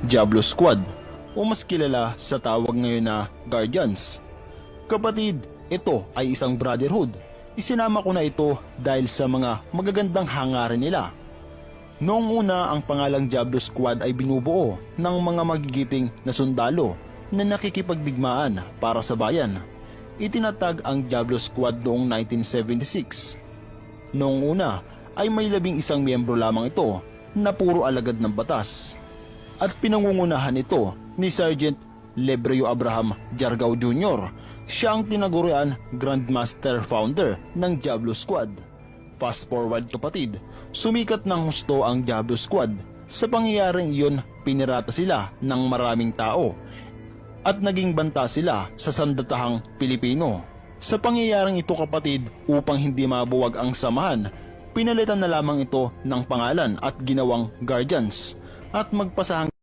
Diablo Squad o mas kilala sa tawag ngayon na Guardians. Kapatid, ito ay isang brotherhood. Isinama ko na ito dahil sa mga magagandang hangarin nila. Noong una, ang pangalang Diablo Squad ay binubuo ng mga magigiting na sundalo na nakikipagdigmaan para sa bayan. Itinatag ang Diablo Squad noong 1976. Noong una ay may 11 miyembro lamang ito na puro alagad ng batas. At pinangungunahan ito ni Sergeant Lebreo Abraham Jargao Jr. Siya ang tinagurian Grandmaster Founder ng Diablo Squad. Fast forward kapatid, sumikat ng husto ang Diablo Squad. Sa pangyayaring iyon, pinirata sila ng maraming tao at naging banta sila sa sandatahang Pilipino. Sa pangyayaring ito kapatid, upang hindi mabuwag ang samahan, pinalitan na lamang ito ng pangalan at ginawang Guardians at magpasahang